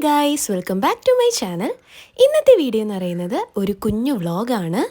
Guys, welcome back to my channel. ഇന്നത്തെ video എന്ന് പറയുന്നത് ഒരു കുഞ്ഞു വ്ളോഗാണ്.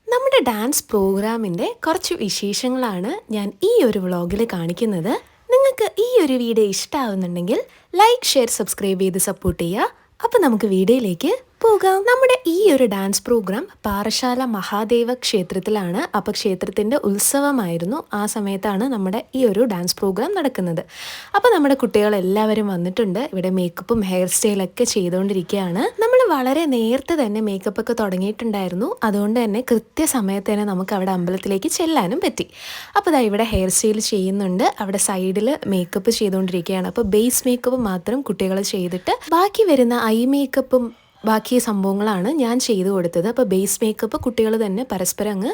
നമ്മുടെ ഡാൻസ് പ്രോഗ്രാമിൻ്റെ കുറച്ച് വിശേഷങ്ങളാണ് ഞാൻ ഈ ഒരു വ്ളോഗിൽ കാണിക്കുന്നത്. നിങ്ങൾക്ക് ഈ ഒരു വീഡിയോ ഇഷ്ടമാവുന്നുണ്ടെങ്കിൽ ലൈക്ക്, ഷെയർ, സബ്സ്ക്രൈബ് ചെയ്ത് സപ്പോർട്ട് ചെയ്യുക. അപ്പോൾ നമുക്ക് വീഡിയോയിലേക്ക് പോകാം. നമ്മുടെ ഈ ഒരു ഡാൻസ് പ്രോഗ്രാം പാറശാല മഹാദേവ ക്ഷേത്രത്തിലാണ്. അപ്പോൾ ക്ഷേത്രത്തിൻ്റെ ഉത്സവമായിരുന്നു. ആ സമയത്താണ് നമ്മുടെ ഈ ഒരു ഡാൻസ് പ്രോഗ്രാം നടക്കുന്നത്. അപ്പോൾ നമ്മുടെ കുട്ടികളെല്ലാവരും വന്നിട്ടുണ്ട്. ഇവിടെ മേക്കപ്പും ഹെയർ സ്റ്റൈലൊക്കെ ചെയ്തുകൊണ്ടിരിക്കുകയാണ്. നമ്മൾ വളരെ നേരത്തെ തന്നെ മേക്കപ്പൊക്കെ തുടങ്ങിയിട്ടുണ്ടായിരുന്നു. അതുകൊണ്ട് തന്നെ കൃത്യസമയത്ത് തന്നെ നമുക്ക് അവിടെ അമ്പലത്തിലേക്ക് ചെല്ലാനും പറ്റി. അപ്പോൾ ദാ ഇവിടെ ഹെയർ സ്റ്റൈൽ ചെയ്യുന്നുണ്ട്. അവിടെ സൈഡിൽ മേക്കപ്പ് ചെയ്തുകൊണ്ടിരിക്കുകയാണ്. അപ്പോൾ ബേസ് മേക്കപ്പ് മാത്രം കുട്ടികൾ ചെയ്തിട്ട് ബാക്കി വരുന്ന ഐ മേക്കപ്പും ബാക്കി സംഭവങ്ങളാണ് ഞാൻ ചെയ്തു കൊടുത്തത്. അപ്പോൾ ബേസ് മേക്കപ്പ് കുട്ടികൾ തന്നെ പരസ്പരം അങ്ങ്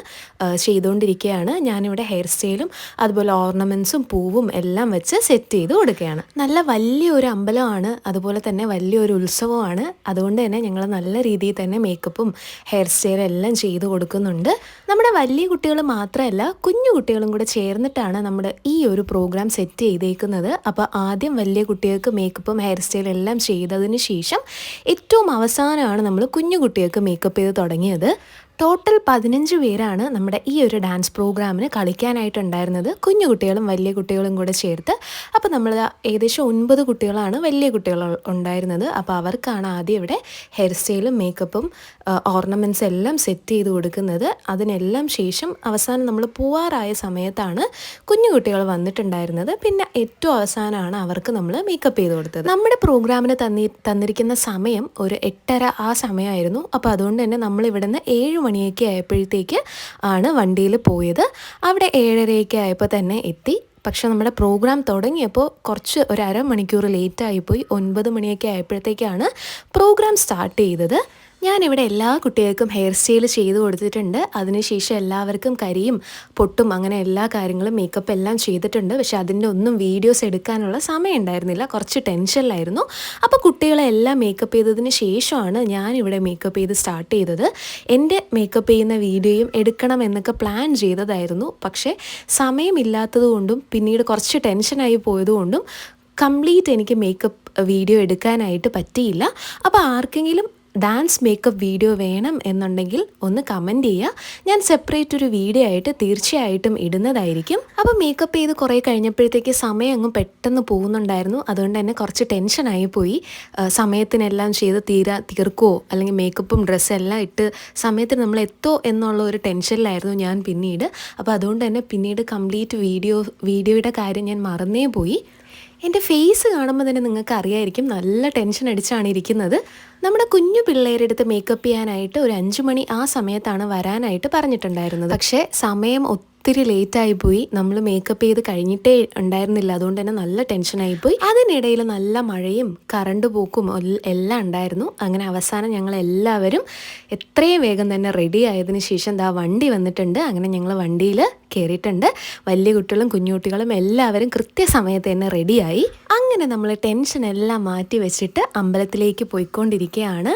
ചെയ്തുകൊണ്ടിരിക്കുകയാണ്. ഞാനിവിടെ ഹെയർ സ്റ്റൈലും അതുപോലെ ഓർണമെൻറ്റ്സും പൂവും എല്ലാം വെച്ച് സെറ്റ് ചെയ്ത് കൊടുക്കുകയാണ്. നല്ല വലിയൊരു അമ്പലമാണ്, അതുപോലെ തന്നെ വലിയൊരു ഉത്സവമാണ്. അതുകൊണ്ട് തന്നെ ഞങ്ങൾ നല്ല രീതിയിൽ തന്നെ മേക്കപ്പും ഹെയർ സ്റ്റൈലും എല്ലാം ചെയ്ത് കൊടുക്കുന്നുണ്ട്. നമ്മുടെ വലിയ കുട്ടികൾ മാത്രമല്ല, കുഞ്ഞു കുട്ടികളും കൂടെ ചേർന്നിട്ടാണ് നമ്മുടെ ഈ ഒരു പ്രോഗ്രാം സെറ്റ് ചെയ്തേക്കുന്നത്. അപ്പോൾ ആദ്യം വലിയ കുട്ടികൾക്ക് മേക്കപ്പും ഹെയർ സ്റ്റൈലും എല്ലാം ചെയ്തതിന് ശേഷം ഏറ്റവും അവസാനമാണ് നമ്മൾ കുഞ്ഞു കുട്ടികൾക്ക് മേക്കപ്പ് ചെയ്ത് തുടങ്ങിയത്. ടോട്ടൽ 15 പേരാണ് നമ്മുടെ ഈ ഒരു ഡാൻസ് പ്രോഗ്രാമിന് കളിക്കാനായിട്ടുണ്ടായിരുന്നത്, കുഞ്ഞു കുട്ടികളും വലിയ കുട്ടികളും കൂടെ ചേർത്ത്. അപ്പോൾ നമ്മൾ ഏകദേശം 9 കുട്ടികളാണ് വലിയ കുട്ടികൾ ഉണ്ടായിരുന്നത്. അപ്പോൾ അവർക്കാണ് ആദ്യം ഇവിടെ ഹെയർ സ്റ്റൈലും മേക്കപ്പും ഓർണമെൻറ്റ്സ് എല്ലാം സെറ്റ് ചെയ്ത് കൊടുക്കുന്നത്. അതിനെല്ലാം ശേഷം അവസാനം നമ്മൾ പോവാറായ സമയത്താണ് കുഞ്ഞു കുട്ടികൾ വന്നിട്ടുണ്ടായിരുന്നത്. പിന്നെ ഏറ്റവും അവസാനമാണ് അവർക്ക് നമ്മൾ മേക്കപ്പ് ചെയ്ത് കൊടുത്തത്. നമ്മുടെ പ്രോഗ്രാമിന് തന്നിരിക്കുന്ന സമയം ഒരു 8:30 ആ സമയമായിരുന്നു. അപ്പോൾ അതുകൊണ്ട് തന്നെ നമ്മൾ ഇവിടുന്ന് 7 മണിയൊക്കെ ആയപ്പോഴത്തേക്ക് ആണ് വണ്ടിയിൽ പോയത്. അവിടെ 7:30 ആയപ്പോൾ തന്നെ എത്തി. പക്ഷെ നമ്മുടെ പ്രോഗ്രാം തുടങ്ങിയപ്പോൾ ഒരു അരമണിക്കൂർ ലേറ്റായിപ്പോയി. 9 മണിയൊക്കെ ആയപ്പോഴത്തേക്കാണ് പ്രോഗ്രാം സ്റ്റാർട്ട് ചെയ്തത്. ഞാനിവിടെ എല്ലാ കുട്ടികൾക്കും ഹെയർ സ്റ്റൈൽ ചെയ്ത് കൊടുത്തിട്ടുണ്ട്. അതിനുശേഷം എല്ലാവർക്കും കരിയും പൊട്ടും അങ്ങനെ എല്ലാ കാര്യങ്ങളും മേക്കപ്പ് എല്ലാം ചെയ്തിട്ടുണ്ട്. പക്ഷെ അതിൻ്റെ ഒന്നും വീഡിയോസ് എടുക്കാനുള്ള സമയം ഉണ്ടായിരുന്നില്ല, കുറച്ച് ടെൻഷനിലായിരുന്നു. അപ്പോൾ കുട്ടികളെ എല്ലാം മേക്കപ്പ് ചെയ്തതിന് ശേഷമാണ് ഞാനിവിടെ മേക്കപ്പ് ചെയ്ത് സ്റ്റാർട്ട് ചെയ്തത്. എൻ്റെ മേക്കപ്പ് ചെയ്യുന്ന വീഡിയോയും എടുക്കണം എന്നൊക്കെ പ്ലാൻ ചെയ്തതായിരുന്നു. പക്ഷേ സമയമില്ലാത്തത് കൊണ്ടും പിന്നീട് കുറച്ച് ടെൻഷനായി പോയതുകൊണ്ടും കംപ്ലീറ്റ് എനിക്ക് മേക്കപ്പ് വീഡിയോ എടുക്കാനായിട്ട് പറ്റിയില്ല. അപ്പോൾ ആർക്കെങ്കിലും ഡാൻസ് മേക്കപ്പ് വീഡിയോ വേണം എന്നുണ്ടെങ്കിൽ ഒന്ന് കമൻറ്റ് ചെയ്യുക. ഞാൻ സെപ്പറേറ്റ് ഒരു വീഡിയോ ആയിട്ട് തീർച്ചയായിട്ടും ഇടുന്നതായിരിക്കും. അപ്പോൾ മേക്കപ്പ് ചെയ്ത് കുറേ കഴിഞ്ഞപ്പോഴത്തേക്ക് സമയം അങ്ങ് പെട്ടെന്ന് പോകുന്നുണ്ടായിരുന്നു. അതുകൊണ്ട് തന്നെ കുറച്ച് ടെൻഷനായി പോയി. സമയത്തിനെല്ലാം ചെയ്ത് തീർക്കുമോ, അല്ലെങ്കിൽ മേക്കപ്പും ഡ്രസ്സെല്ലാം ഇട്ട് സമയത്തിന് നമ്മൾ എത്തോ എന്നുള്ള ഒരു ടെൻഷനിലായിരുന്നു ഞാൻ പിന്നീട്. അപ്പോൾ അതുകൊണ്ട് തന്നെ പിന്നീട് കംപ്ലീറ്റ് വീഡിയോയുടെ കാര്യം ഞാൻ മറന്നേ പോയി. എൻ്റെ ഫേസ് കാണുമ്പോൾ തന്നെ നിങ്ങൾക്ക് അറിയായിരിക്കും നല്ല ടെൻഷൻ അടിച്ചാണ് ഇരിക്കുന്നത്. നമ്മുടെ കുഞ്ഞു പിള്ളേരുടെ അടുത്ത് മേക്കപ്പ് ചെയ്യാനായിട്ട് ഒരു 5 മണി ആ സമയത്താണ് വരാനായിട്ട് പറഞ്ഞിട്ടുണ്ടായിരുന്നത്. പക്ഷേ സമയം ഒത്തിരി ലേറ്റായിപ്പോയി. നമ്മൾ മേക്കപ്പ് ചെയ്ത് കഴിഞ്ഞിട്ടേ ഉണ്ടായിരുന്നില്ല. അതുകൊണ്ട് തന്നെ നല്ല ടെൻഷനായിപ്പോയി. അതിനിടയിൽ നല്ല മഴയും കറണ്ട് പോക്കും എല്ലാം ഉണ്ടായിരുന്നു. അങ്ങനെ അവസാനം ഞങ്ങൾ എല്ലാവരും എത്രയും വേഗം തന്നെ റെഡി ആയതിനു ശേഷം ദാ വണ്ടി വന്നിട്ടുണ്ട്. അങ്ങനെ ഞങ്ങൾ വണ്ടിയിൽ കയറിയിട്ടുണ്ട്. വലിയ കുട്ടികളും കുഞ്ഞു കുട്ടികളും എല്ലാവരും കൃത്യസമയത്ത് തന്നെ റെഡിയായി. അങ്ങനെ നമ്മൾ ടെൻഷൻ എല്ലാം മാറ്റി വെച്ചിട്ട് അമ്പലത്തിലേക്ക് പോയിക്കൊണ്ടിരിക്കുകയാണ്.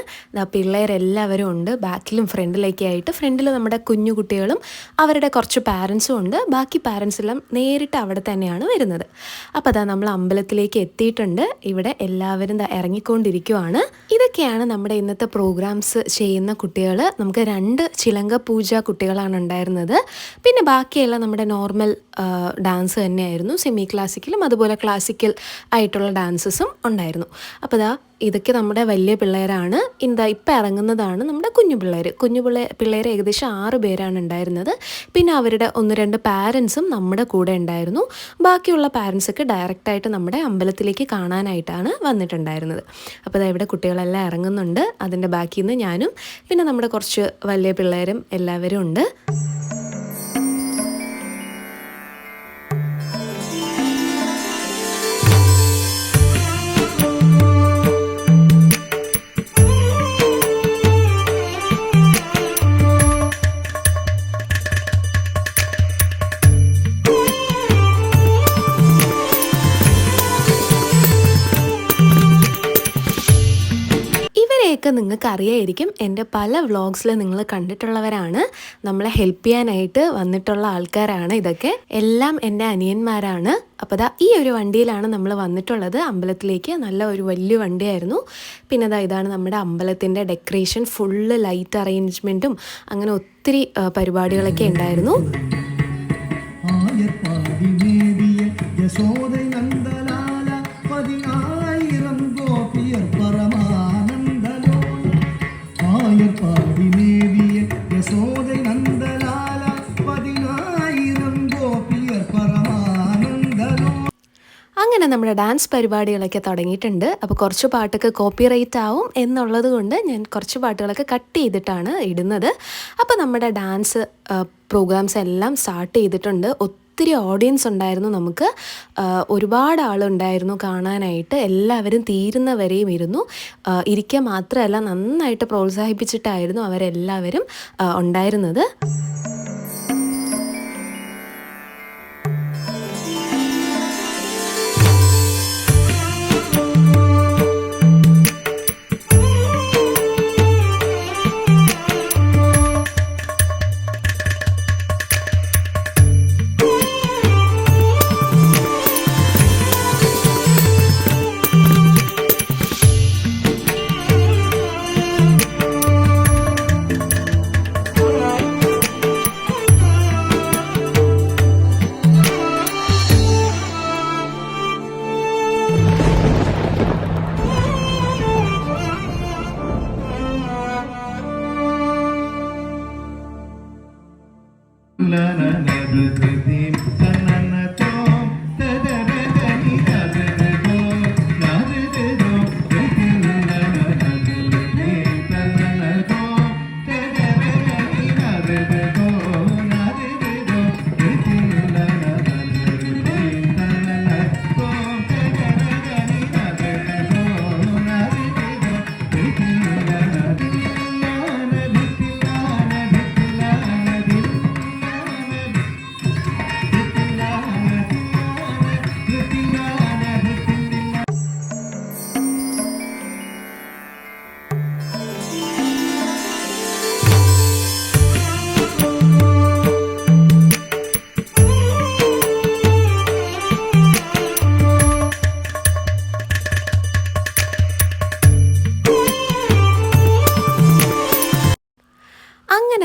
പിള്ളേരെല്ലാവരും ഉണ്ട്, ബാക്കിലും ഫ്രണ്ടിലേക്ക് ആയിട്ട്. ഫ്രണ്ടിൽ നമ്മുടെ കുഞ്ഞു കുട്ടികളും അവരുടെ കുറച്ച് പാരൻസും ഉണ്ട്. ബാക്കി പാരൻസ് എല്ലാം നേരിട്ട് അവിടെ തന്നെയാണ് വരുന്നത്. അപ്പോൾ അതാ നമ്മൾ അമ്പലത്തിലേക്ക് എത്തിയിട്ടുണ്ട്. ഇവിടെ എല്ലാവരും ഇറങ്ങിക്കൊണ്ടിരിക്കുവാണ്. ഇതൊക്കെയാണ് നമ്മുടെ ഇന്നത്തെ പ്രോഗ്രാംസ് ചെയ്യുന്ന കുട്ടികൾ. നമുക്ക് 2 ചിലങ്ക പൂജ കുട്ടികളാണ് ഉണ്ടായിരുന്നത്. പിന്നെ ബാക്കിയെല്ലാം നമ്മുടെ നോർമൽ ഡാൻസ് തന്നെയായിരുന്നു. സെമി ക്ലാസിക്കലും അതുപോലെ ക്ലാസിക്കൽ ആയിട്ടുള്ള ഡാൻസസും ഉണ്ടായിരുന്നു. അപ്പോൾ ഇതൊക്കെ നമ്മുടെ വലിയ പിള്ളേരാണ്. ഇപ്പം ഇറങ്ങുന്നതാണ് നമ്മുടെ കുഞ്ഞു പിള്ളേർ ഏകദേശം 6 പേരാണ് ഉണ്ടായിരുന്നത്. പിന്നെ അവരുടെ 1-2 പാരൻസും നമ്മുടെ കൂടെ ഉണ്ടായിരുന്നു. ബാക്കിയുള്ള പാരൻസൊക്കെ ഡയറക്റ്റായിട്ട് നമ്മുടെ അമ്പലത്തിലേക്ക് കാണാനായിട്ടാണ് വന്നിട്ടുണ്ടായിരുന്നത്. അപ്പോൾ ഇവിടെ കുട്ടികളെല്ലാം ഇറങ്ങുന്നുണ്ട്. അതിൻ്റെ ബാക്കിൽ നിന്ന് ഞാനും പിന്നെ നമ്മുടെ കുറച്ച് വലിയ പിള്ളേരും എല്ലാവരും ഉണ്ട്. ഇവരെയൊക്കെ നിങ്ങൾക്ക് അറിയായിരിക്കും, എൻ്റെ പല വ്ളോഗ്സിൽ നിങ്ങൾ കണ്ടിട്ടുള്ളവരാണ്. നമ്മളെ ഹെൽപ്പ് ചെയ്യാനായിട്ട് വന്നിട്ടുള്ള ആൾക്കാരാണ് ഇതൊക്കെ. എല്ലാം എൻ്റെ അനിയന്മാരാണ്. അപ്പോൾ ഈ ഒരു വണ്ടിയിലാണ് നമ്മൾ വന്നിട്ടുള്ളത് അമ്പലത്തിലേക്ക്. നല്ല ഒരു വലിയ വണ്ടിയായിരുന്നു. പിന്നെ ഇതാണ് നമ്മുടെ അമ്പലത്തിൻ്റെ ഡെക്കറേഷൻ, ഫുള്ള് ലൈറ്റ് അറേഞ്ച്മെൻറ്റും അങ്ങനെ ഒത്തിരി പരിപാടികളൊക്കെ ഉണ്ടായിരുന്നു. അങ്ങനെ നമ്മുടെ ഡാൻസ് പരിപാടികളൊക്കെ തുടങ്ങിയിട്ടുണ്ട്. അപ്പോൾ കുറച്ച് പാട്ടൊക്കെ കോപ്പിറൈറ്റ് ആവും എന്നുള്ളത് കൊണ്ട് ഞാൻ കുറച്ച് പാട്ടുകളൊക്കെ കട്ട് ചെയ്തിട്ടാണ് ഇടുന്നത്. അപ്പോൾ നമ്മുടെ ഡാൻസ് പ്രോഗ്രാംസ് എല്ലാം സ്റ്റാർട്ട് ചെയ്തിട്ടുണ്ട്. ഒത്തിരി ഓഡിയൻസ് ഉണ്ടായിരുന്നു. നമുക്ക് ഒരുപാട് ആളുണ്ടായിരുന്നു കാണാനായിട്ട്. എല്ലാവരും തീരുന്നവരെയും ഇരുന്നു. ഇരിക്കുക മാത്രമല്ല, നന്നായിട്ട് പ്രോത്സാഹിപ്പിച്ചിട്ടായിരുന്നു അവരെല്ലാവരും ഉണ്ടായിരുന്നത്.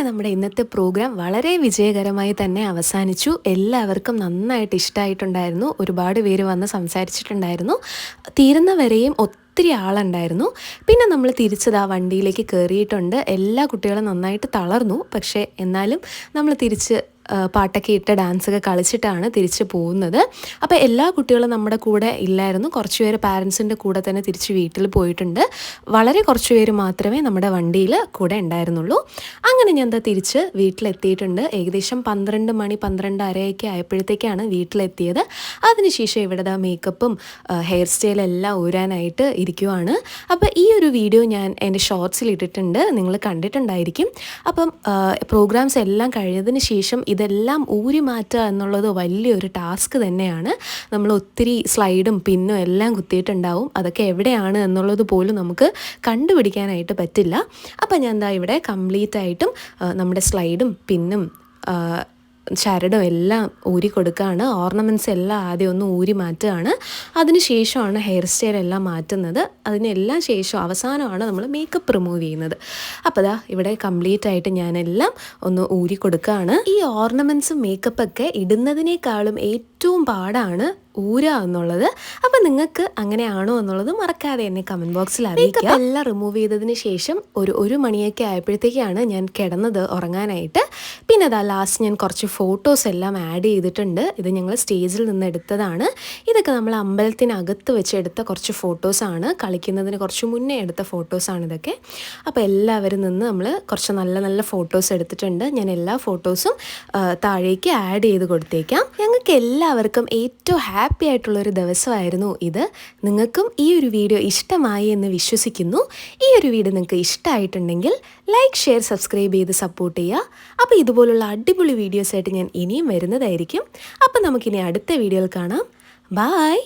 നമ്മുടെ ഇന്നത്തെ പ്രോഗ്രാം വളരെ വിജയകരമായി തന്നെ അവസാനിച്ചു. എല്ലാവർക്കും നന്നായിട്ട് ഇഷ്ടമായിട്ടുണ്ടായിരുന്നു. ഒരുപാട് പേര് വന്ന് സംസാരിച്ചിട്ടുണ്ടായിരുന്നു. തീരുന്നവരെയും ഒത്തിരി ആളുണ്ടായിരുന്നു. പിന്നെ നമ്മൾ തിരിച്ചത് ആ വണ്ടിയിലേക്ക് കയറിയിട്ടുണ്ട്. എല്ലാ കുട്ടികളും നന്നായിട്ട് തളർന്നു. പക്ഷേ എന്നാലും നമ്മൾ തിരിച്ച് പാട്ടൊക്കെ ഇട്ട് ഡാൻസൊക്കെ കളിച്ചിട്ടാണ് തിരിച്ച് പോകുന്നത്. അപ്പോൾ എല്ലാ കുട്ടികളും നമ്മുടെ കൂടെ ഇല്ലായിരുന്നു. കുറച്ച് പേര് പാരൻസിൻ്റെ കൂടെ തന്നെ തിരിച്ച് വീട്ടിൽ പോയിട്ടുണ്ട്. വളരെ കുറച്ച് പേര് മാത്രമേ നമ്മുടെ വണ്ടിയിൽ കൂടെ ഉണ്ടായിരുന്നുള്ളൂ. അങ്ങനെ ഞാൻ തിരിച്ച് വീട്ടിലെത്തിയിട്ടുണ്ട്. ഏകദേശം 12 മണി 12:30 ആയപ്പോഴത്തേക്കാണ് വീട്ടിലെത്തിയത്. അതിനുശേഷം ഇവിടെ മേക്കപ്പും ഹെയർ സ്റ്റൈലെല്ലാം ഊരാനായിട്ട് ഇരിക്കുവാണ്. അപ്പോൾ ഈ ഒരു വീഡിയോ ഞാൻ എൻ്റെ ഷോർട്സിൽ ഇട്ടിട്ടുണ്ട്, നിങ്ങൾ കണ്ടിട്ടുണ്ടായിരിക്കും. അപ്പം പ്രോഗ്രാംസ് എല്ലാം കഴിഞ്ഞതിന് ശേഷം ഇതെല്ലാം ഊരി മാറ്റുക എന്നുള്ളത് വലിയൊരു ടാസ്ക് തന്നെയാണ്. നമ്മൾ ഒത്തിരി സ്ലൈഡും പിന്നും എല്ലാം കുത്തിയിട്ടുണ്ടാവും. അതൊക്കെ എവിടെയാണ് എന്നുള്ളത് പോലും നമുക്ക് കണ്ടുപിടിക്കാനായിട്ട് പറ്റില്ല. അപ്പം ഞാൻ ഇവിടെ കംപ്ലീറ്റ് ആയിട്ടും നമ്മുടെ സ്ലൈഡും പിന്നും ചരടും എല്ലാം ഊരി കൊടുക്കുകയാണ്. ഓർണമെൻറ്റ്സ് എല്ലാം ആദ്യം ഒന്ന് ഊരി മാറ്റുകയാണ്. അതിന് ശേഷമാണ് ഹെയർ സ്റ്റൈൽ എല്ലാം മാറ്റുന്നത്. അതിനെല്ലാം ശേഷം അവസാനമാണ് നമ്മൾ മേക്കപ്പ് റിമൂവ് ചെയ്യുന്നത്. അപ്പോൾ ഇവിടെ കംപ്ലീറ്റ് ആയിട്ട് ഞാനെല്ലാം ഒന്ന് ഊരി കൊടുക്കുകയാണ്. ഈ ഓർണമെൻറ്റ്സും മേക്കപ്പൊക്കെ ഇടുന്നതിനേക്കാളും ഏറ്റവും പാടാണ് ഊരുക എന്നുള്ളത്. അപ്പം നിങ്ങൾക്ക് അങ്ങനെയാണോ എന്നുള്ളത് മറക്കാതെ എന്നെ കമൻറ്റ് ബോക്സിൽ അറിയിക്കുക. എല്ലാം റിമൂവ് ചെയ്തതിന് ശേഷം ഒരു മണിയൊക്കെ ആയപ്പോഴത്തേക്കാണ് ഞാൻ കിടന്നത് ഉറങ്ങാനായിട്ട്. പിന്നെ ലാസ്റ്റ് ഞാൻ കുറച്ച് ഫോട്ടോസ് എല്ലാം ആഡ് ചെയ്തിട്ടുണ്ട്. ഇത് ഞങ്ങൾ സ്റ്റേജിൽ നിന്ന് എടുത്തതാണ്. ഇതൊക്കെ നമ്മൾ അമ്പലത്തിനകത്ത് വെച്ച് എടുത്ത കുറച്ച് ഫോട്ടോസാണ്. കളിക്കുന്നതിന് കുറച്ച് മുന്നേ എടുത്ത ഫോട്ടോസാണ് ഇതൊക്കെ. അപ്പോൾ എല്ലാവരും നിന്ന് നമ്മൾ കുറച്ച് നല്ല നല്ല ഫോട്ടോസ് എടുത്തിട്ടുണ്ട്. ഞാൻ എല്ലാ ഫോട്ടോസും താഴേക്ക് ആഡ് ചെയ്ത് കൊടുത്തേക്കാം. ഞങ്ങൾക്ക് എല്ലാവർക്കും ഏറ്റവും ഹാപ്പി ആയിട്ടുള്ളൊരു ദിവസമായിരുന്നു ഇത്. നിങ്ങൾക്കും ഈ ഒരു വീഡിയോ ഇഷ്ടമായി എന്ന് വിശ്വസിക്കുന്നു. ഈ ഒരു വീഡിയോ നിങ്ങൾക്ക് ഇഷ്ടമായിട്ടുണ്ടെങ്കിൽ ലൈക്ക്, ഷെയർ, സബ്സ്ക്രൈബ് ചെയ്ത് സപ്പോർട്ട് ചെയ്യുക. അപ്പോൾ ഇതുപോലുള്ള അടിപൊളി വീഡിയോസായിട്ട് ഞാൻ ഇനിയും വരുന്നതായിരിക്കും. അപ്പോൾ നമുക്കിനി അടുത്ത വീഡിയോയിൽ കാണാം. ബായ്.